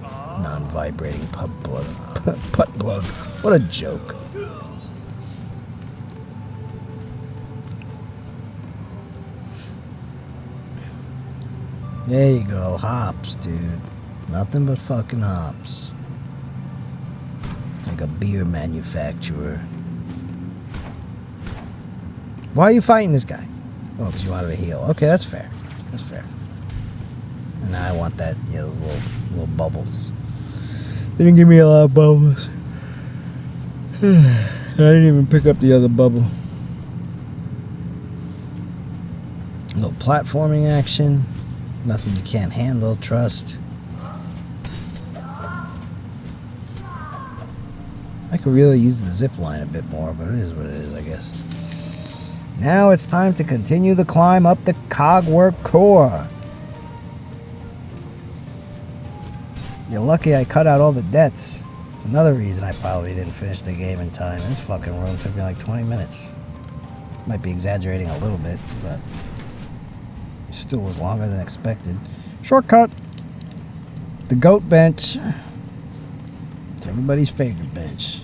Non-vibrating putt plug. What a joke. There you go, hops, dude. Nothing but fucking hops. Like a beer manufacturer. Why are you fighting this guy? Oh, because you wanted to heal. Okay, that's fair. That's fair. And now I want that, yeah, those little bubbles. They didn't give me a lot of bubbles. I didn't even pick up the other bubble. A little platforming action. Nothing you can't handle, trust. I could really use the zip line a bit more, but it is what it is, I guess. Now it's time to continue the climb up the Cogwork Core. You're lucky I cut out all the deaths. It's another reason I probably didn't finish the game in time. This fucking room took me like 20 minutes. Might be exaggerating a little bit, but it still was longer than expected. Shortcut! The goat bench. It's everybody's favorite bench.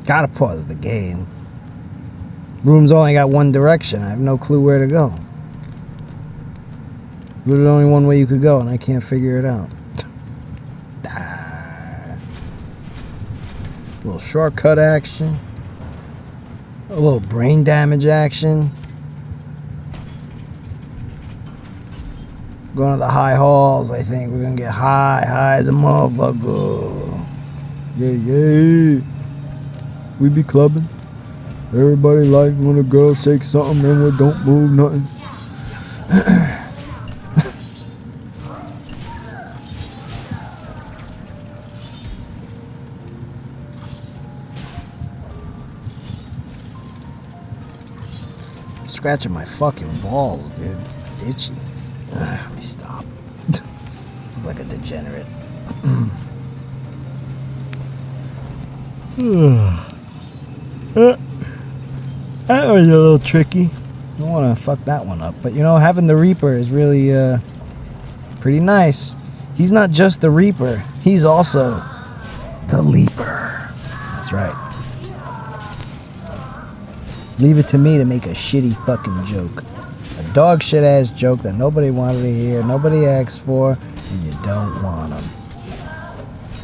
Gotta pause the game. Room's only got one direction. I have no clue where to go. There's only one way you could go, and I can't figure it out. A little shortcut action. A little brain damage action. Going to the high halls, I think. We're gonna get high as a motherfucker. Yeah. We be clubbing. Everybody like when a girl shakes something and we don't move nothing. scratching my fucking balls, dude. Itchy. Let me stop. Look like a degenerate. That was a little tricky. I don't want to fuck that one up. But you know, having the Reaper is really pretty nice. He's not just the Reaper. He's also the Leaper. That's right. Leave it to me to make a shitty fucking joke. A dog shit ass joke that nobody wanted to hear, nobody asked for, and you don't want them.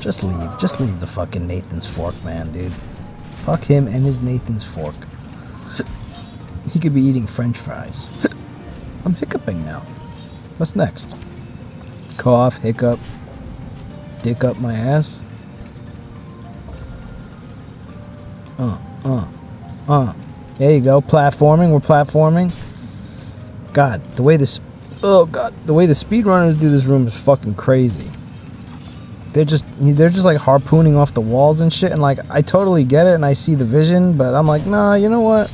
Just leave. Just leave the fucking Nathan's Fork man, dude. Fuck him and his Nathan's Fork. He could be eating French fries. I'm hiccuping now. What's next? Cough, hiccup, dick up my ass. There you go. Platforming. We're platforming. God, the way this... Oh, God. The way the speedrunners do this room is fucking crazy. They're just like harpooning off the walls and shit. And, like, I totally get it and I see the vision. But I'm like, nah, you know what?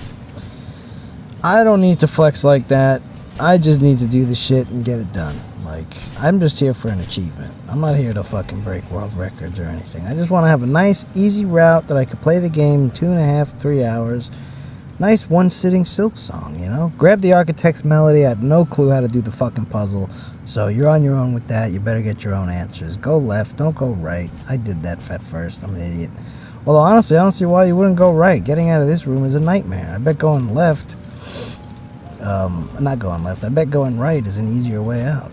I don't need to flex like that. I just need to do the shit and get it done. Like, I'm just here for an achievement. I'm not here to fucking break world records or anything. I just want to have a nice, easy route that I could play the game in 2.5, 3 hours. Nice one-sitting Silksong, you know? Grab the Architect's Melody. I have no clue how to do the fucking puzzle. So you're on your own with that. You better get your own answers. Go left. Don't go right. I did that at first. I'm an idiot. Although, honestly, I don't see why you wouldn't go right. Getting out of this room is a nightmare. I bet going left... not going left. I bet going right is an easier way out.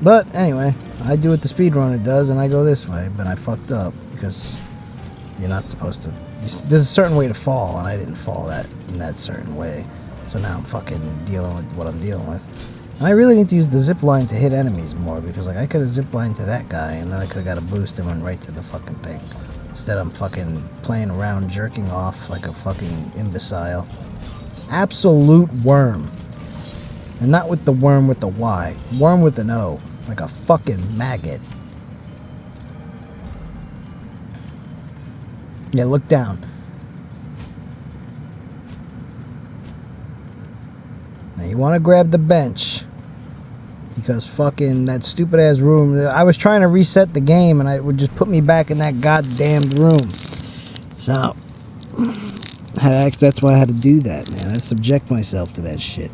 But anyway, I do what the speedrunner does and I go this way, but I fucked up because you're not supposed to. There's a certain way to fall and I didn't fall in that certain way. So now I'm fucking dealing with what I'm dealing with. And I really need to use the zip line to hit enemies more because like I could have zip lined to that guy and then I could have got a boost and went right to the fucking thing. Instead I'm fucking playing around jerking off like a fucking imbecile. Absolute worm. And not with the worm with the Y. Worm with an O. Like a fucking maggot. Yeah, look down. Now you want to grab the bench. Because fucking that stupid ass room. I was trying to reset the game and it would just put me back in that goddamn room. So... that's why I had to do that, man. I subject myself to that shit.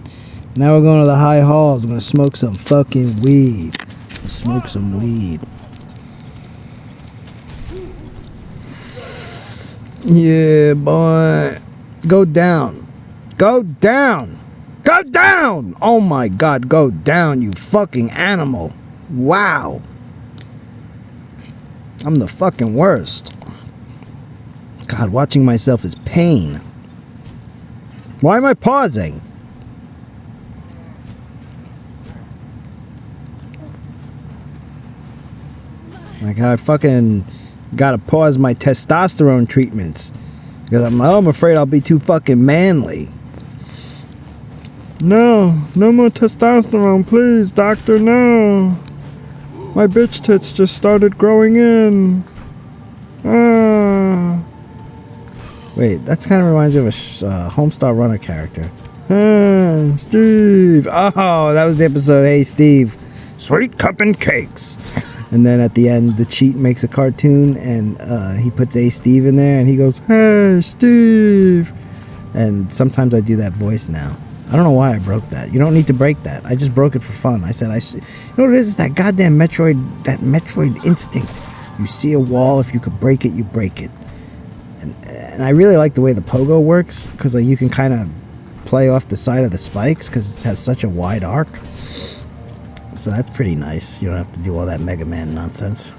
Now we're going to the high halls. I'm going to smoke some fucking weed. Smoke some weed. Yeah, boy. Go down. Go down. Go down. Oh my God, go down, you fucking animal. Wow. I'm the fucking worst. God, watching myself is pain. Why am I pausing? Like how I fucking gotta pause my testosterone treatments. Because I'm afraid I'll be too fucking manly. No more testosterone, please, doctor, no. My bitch tits just started growing in. Wait, that kind of reminds me of a Homestar Runner character. Steve. Oh, that was the episode. Hey, Steve. Sweet cup and cakes. And then at the end, the cheat makes a cartoon, and he puts A Steve in there, and he goes, "Hey, Steve." And sometimes I do that voice now. I don't know why I broke that. You don't need to break that. I just broke it for fun. I said, you know what it is? It's that goddamn Metroid instinct. You see a wall, if you could break it, you break it. And I really like the way the Pogo works, because like, you can kind of play off the side of the spikes, because it has such a wide arc. So that's pretty nice. You don't have to do all that Mega Man nonsense.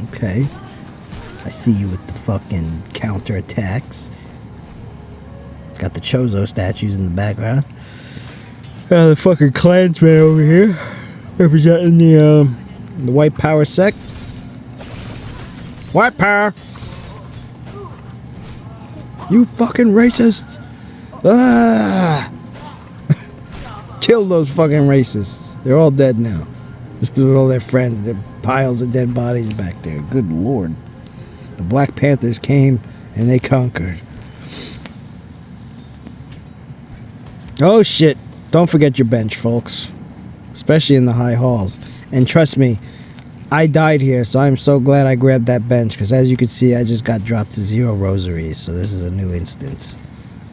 Okay. I see you with the fucking counter attacks. Got the Chozo statues in the background. The fucking Klansman over here. Representing the white power sect. White power! You fucking racist! Ah! Kill those fucking racists. They're all dead now. Just with all their friends. There are piles of dead bodies back there. Good lord. The Black Panthers came and they conquered. Oh shit. Don't forget your bench, folks. Especially in the high halls. And trust me, I died here, so I'm so glad I grabbed that bench, because as you can see, I just got dropped to 0 rosaries, so this is a new instance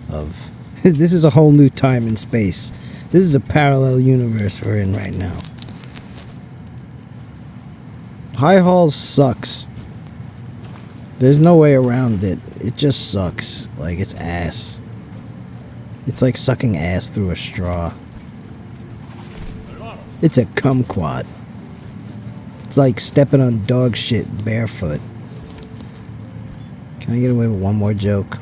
of... This is a whole new time and space. This is a parallel universe we're in right now. High halls sucks. There's no way around it. It just sucks. Like, it's ass. It's like sucking ass through a straw. It's a kumquat. It's like stepping on dog shit barefoot. Can I get away with one more joke?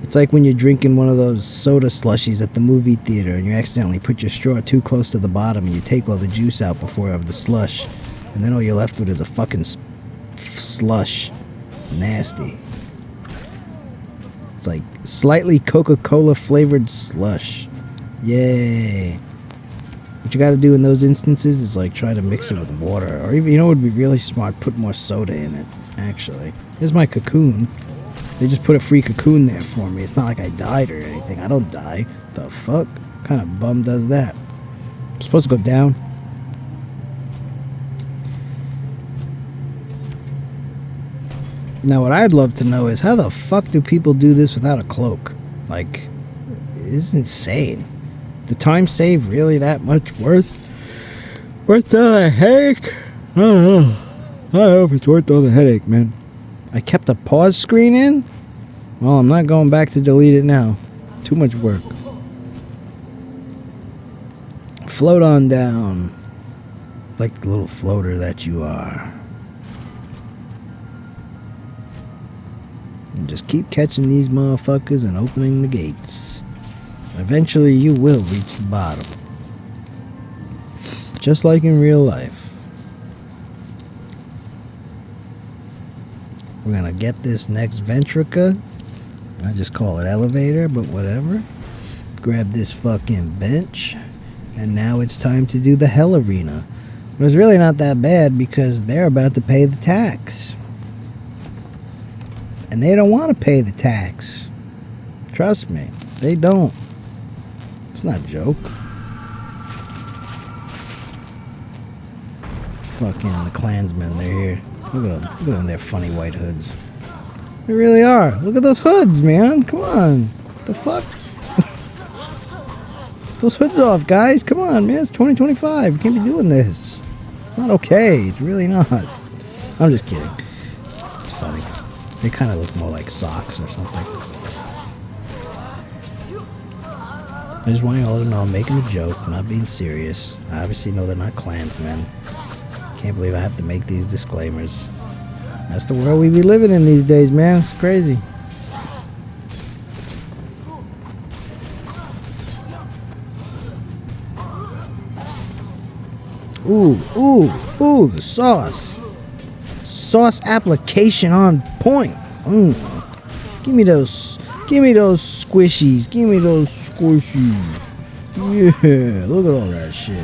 It's like when you're drinking one of those soda slushies at the movie theater and you accidentally put your straw too close to the bottom and you take all the juice out before of the slush, and then all you're left with is a fucking slush. Nasty. It's like slightly Coca-Cola flavored slush. Yay. What you gotta do in those instances is like try to mix it with water. Or even, you know what would be really smart? Put more soda in it, actually. Here's my cocoon. They just put a free cocoon there for me. It's not like I died or anything. I don't die. The fuck? What kind of bum does that? I'm supposed to go down? Now what I'd love to know is how the fuck do people do this without a cloak? Like, it's insane. Is the time save really that much worth the headache? I don't know. I don't know if it's worth all the headache, man. I kept a pause screen in? Well, I'm not going back to delete it now. Too much work. Float on down. Like the little floater that you are. And just keep catching these motherfuckers and opening the gates. Eventually you will reach the bottom. Just like in real life. We're gonna get this next Ventrica. I just call it elevator, but whatever. Grab this fucking bench. And now it's time to do the hell arena. But it's really not that bad because they're about to pay the tax. And they don't want to pay the tax. Trust me, they don't. It's not a joke. Fucking the Klansmen, they're here. Look at them. Look at them, their funny white hoods. They really are. Look at those hoods, man. Come on. What the fuck? Those hoods off, guys. Come on, man. It's 2025. You can't be doing this. It's not okay. It's really not. I'm just kidding. It's funny. They kind of look more like socks or something. I just want you all to know I'm making a joke. I'm not being serious. I obviously know they're not Klansmen. Can't believe I have to make these disclaimers. That's the world we be living in these days, man. It's crazy. Ooh, ooh, ooh, the sauce. Sauce application on point. Give me those squishies. Give me those squishies. Yeah, look at all that shit.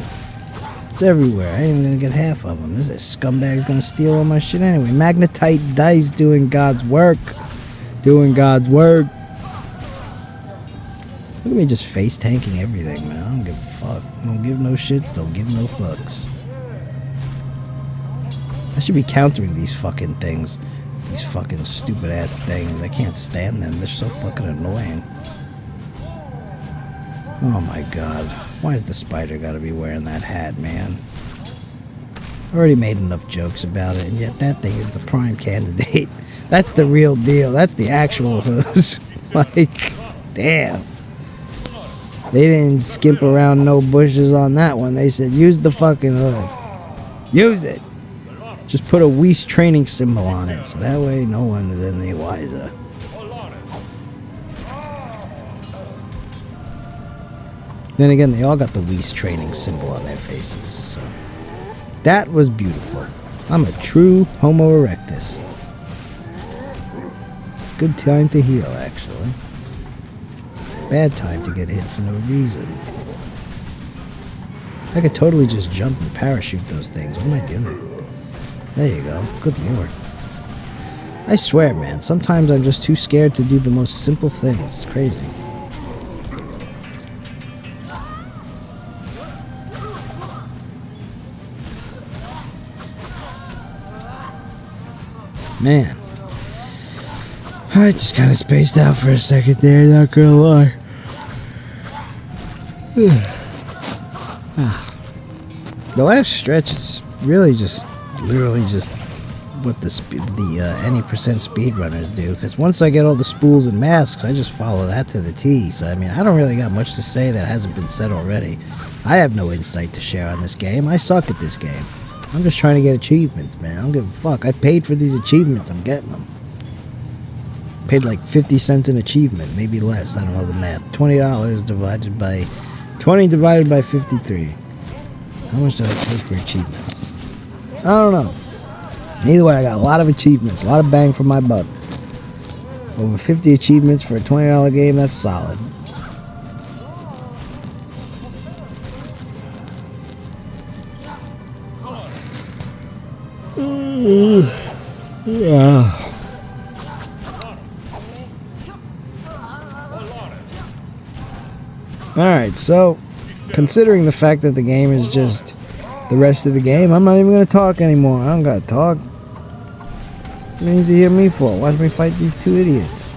It's everywhere. I ain't even gonna get half of them. This scumbag's gonna steal all my shit anyway. Magnetite dice doing God's work. Doing God's work. Look at me just face tanking everything, man. I don't give a fuck. Don't give no shits. Don't give no fucks. I should be countering these fucking things. These fucking stupid ass things. I can't stand them. They're so fucking annoying. Oh my god. Why is the spider gotta be wearing that hat, man? I already made enough jokes about it, and yet that thing is the prime candidate. That's the real deal. That's the actual hood. Like, damn. They didn't skimp around no bushes on that one. They said, use the fucking hood. Use it. Just put a Weiss training symbol on it, so that way no one is any wiser. Then again, they all got the Weiss training symbol on their faces, so that was beautiful. I'm a true Homo erectus. Good time to heal, actually. Bad time to get hit for no reason. I could totally just jump and parachute those things. What am I doing? There you go. Good lord. I swear, man, sometimes I'm just too scared to do the most simple things. It's crazy. Man. I just kind of spaced out for a second there, not gonna lie. The last stretch is really literally just what the any percent speedrunners do. Because once I get all the spools and masks, I just follow that to the T. So I mean, I don't really got much to say that hasn't been said already. I have no insight to share on this game. I suck at this game. I'm just trying to get achievements, man. I don't give a fuck. I paid for these achievements. I'm getting them. Paid like 50 cents an achievement, maybe less. I don't know the math. $20 divided by 20 divided by 53. How much did I pay for achievements? I don't know. Either way, I got a lot of achievements, a lot of bang for my buck. Over 50 achievements for a $20 game, that's solid. Yeah. Alright, so considering the fact that the game is just the rest of the game, I'm not even going to talk anymore. I don't got to talk. What do you need to hear me for? Watch me fight these two idiots.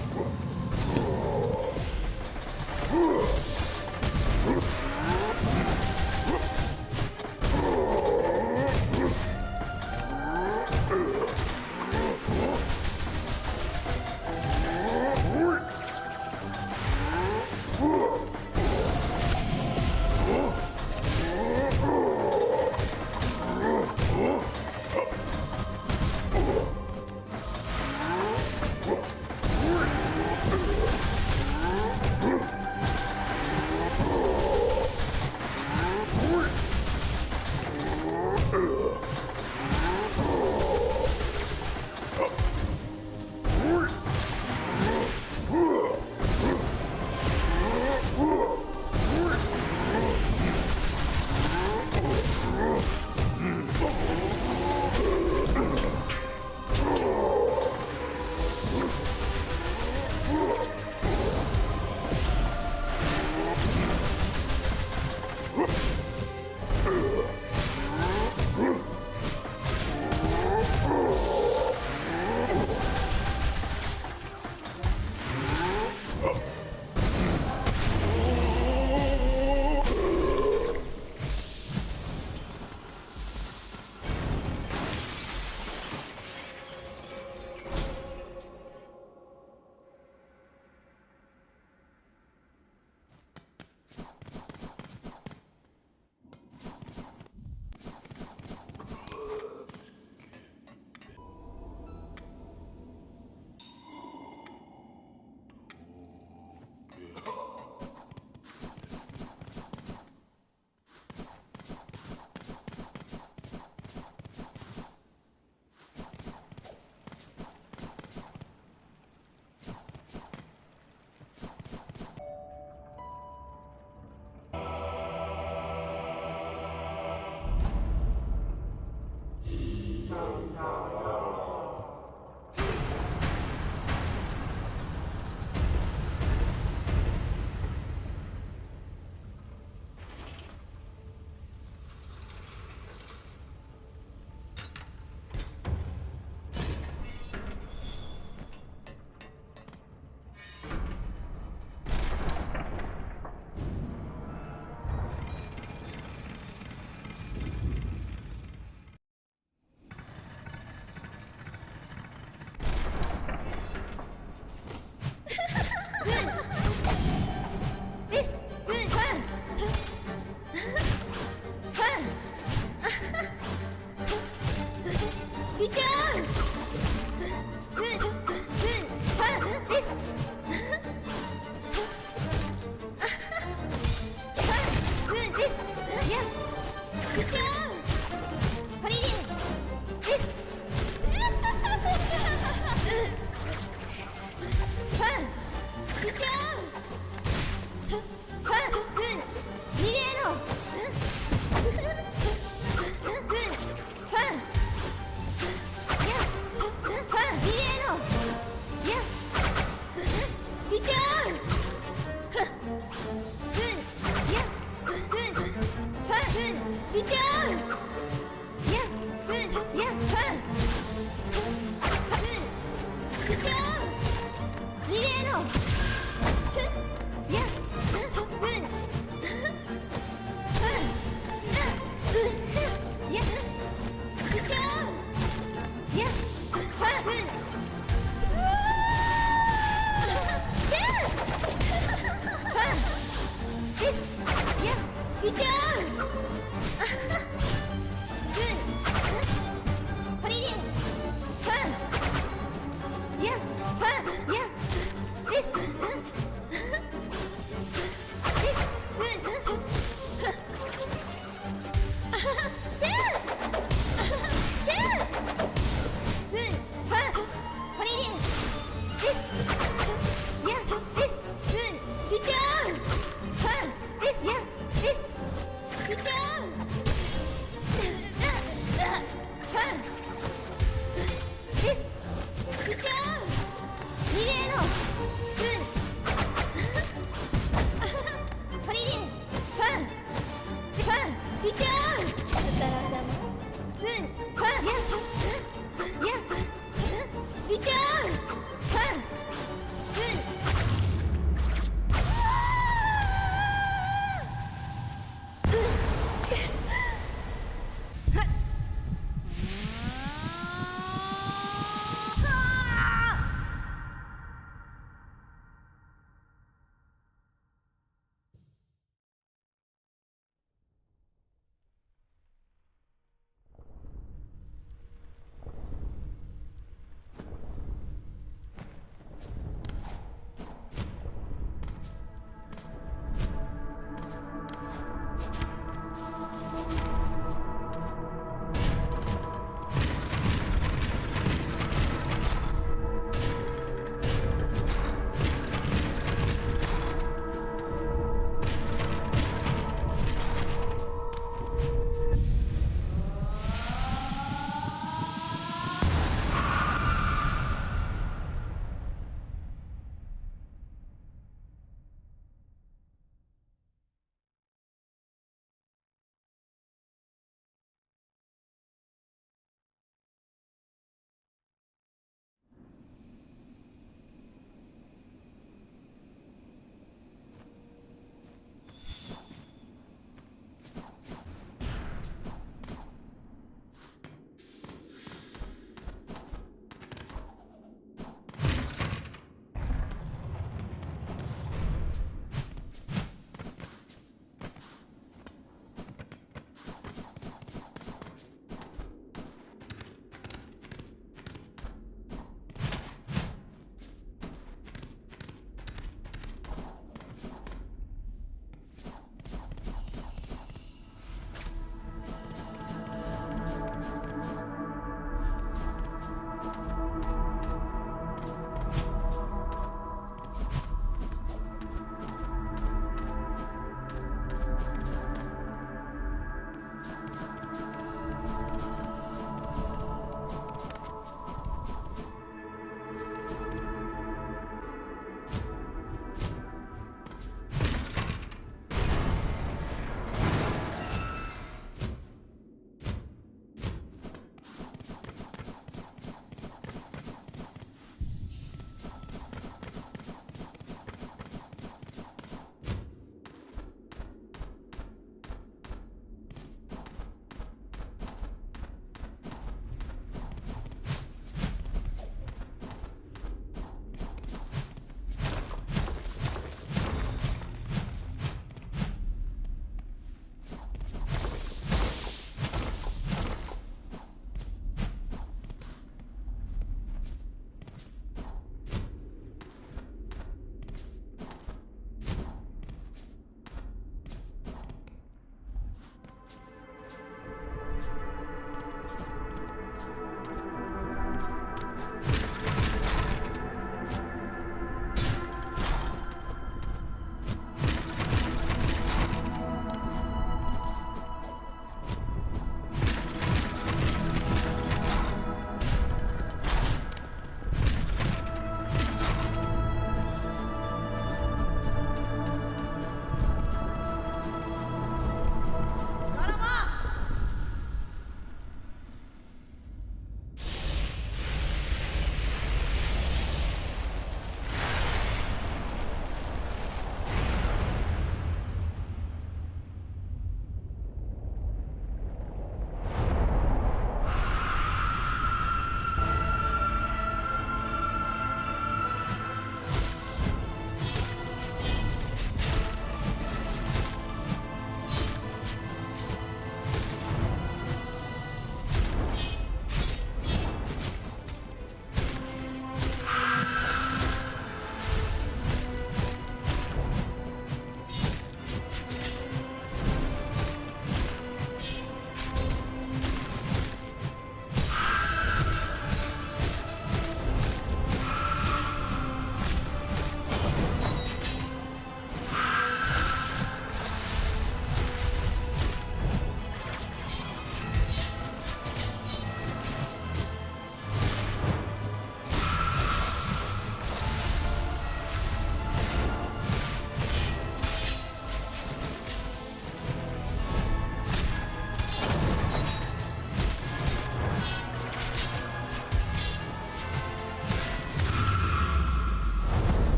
Yeah.